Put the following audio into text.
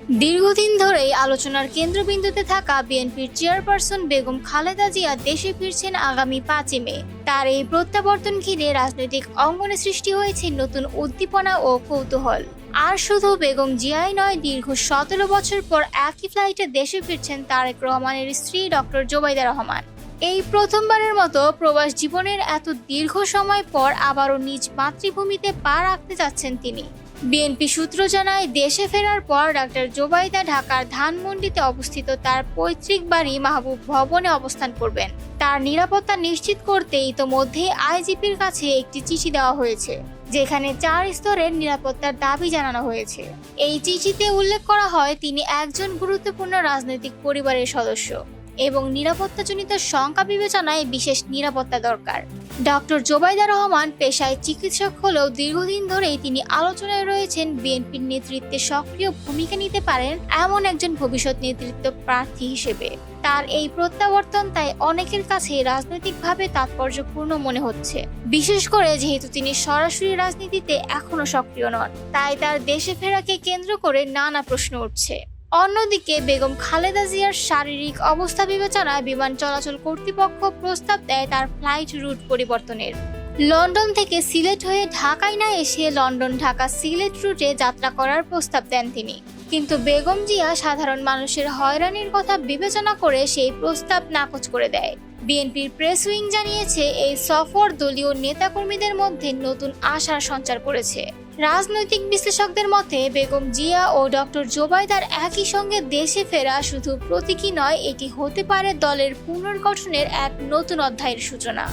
দীর্ঘদিন ধরেই আলোচনার কেন্দ্রবিন্দুতে থাকা বিএনপির চেয়ারপারসন বেগম খালেদা জিয়া দেশে ফিরছেন আগামী 5 মে। তার এই প্রত্যাবর্তন ঘিরে রাজনৈতিক অঙ্গনে সৃষ্টি হয়েছে নতুন উদ্দীপনা ও কৌতূহল। আর শুধু বেগম জিয়াই নয়, দীর্ঘ 17 বছর পর একই ফ্লাইটে দেশে ফিরছেন তারেক রহমানের স্ত্রী ডক্টর জোবাইদা রহমান। এই প্রথমবারের মতো প্রবাস জীবনের এত দীর্ঘ সময় পর আবারও নিজ মাতৃভূমিতে পা রাখতে যাচ্ছেন তিনি। বিএনপি সূত্র জানায়, দেশে ফেরার পর ডক্টর জোবাইদা ঢাকার ধানমন্ডিতে অবস্থিত তার পৈতৃক বাড়ি মাহবুব ভবনে অবস্থান করবেন। তার নিরাপত্তা নিশ্চিত করতে ইতোমধ্যেই আইজিপির কাছে একটি চিঠি দেওয়া হয়েছে, যেখানে 4 স্তরের নিরাপত্তার দাবি জানানো হয়েছে। এই চিঠিতে উল্লেখ করা হয়, তিনি একজন গুরুত্বপূর্ণ রাজনৈতিক পরিবারের সদস্য এবং নিরাপত্তাজনিত শঙ্কা বিবেচনায় বিশেষ নিরাপত্তা দরকার। ডক্টর জোবাইদা রহমান পেশায় চিকিৎসক হলেও দীর্ঘদিন ধরেই তিনি আলোচনায় রয়েছেন বিএনপির নেতৃত্বে সক্রিয় ভূমিকা নিতে পারেন এমন একজন ভবিষ্যৎ নেতৃত্ব প্রার্থী হিসেবে। তার এই প্রত্যাবর্তন তাই অনেকের কাছে রাজনৈতিকভাবে তাৎপর্যপূর্ণ মনে হচ্ছে, বিশেষ করে যেহেতু তিনি সরাসরি রাজনীতিতে এখনো সক্রিয় নন। তাই তার দেশে ফেরাকে কেন্দ্র করে নানা প্রশ্ন উঠছে। অন্যদিকে বেগম খালেদা জিয়ার শারীরিক অবস্থা বিবেচনায় বিমান চলাচল কর্তৃপক্ষ প্রস্তাব দেয় তার ফ্লাইট রুট পরিবর্তনের। লন্ডন থেকে সিলেট হয়ে ঢাকায় না এসে লন্ডন ঢাকা সিলেট রুটে যাত্রা করার প্রস্তাব দেন তিনি। কিন্তু বেগম জিয়া সাধারণ মানুষের হয়রানির কথা বিবেচনা করে সেই প্রস্তাব নাকচ করে দেয়। বিএনপির প্রেস উইং জানিয়েছে, এই সফর দলীয় নেতাকর্মীদের মধ্যে নতুন আশার সঞ্চার করেছে। রাজনৈতিক বিশ্লেষকদের মতে, বেগম জিয়া ও ডক্টর জোবাইদার একই সঙ্গে দেশে ফেরা শুধু প্রতীকী নয়, এটি হতে পারে দলের পুনর্গঠনের এক নতুন অধ্যায়ের সূচনা।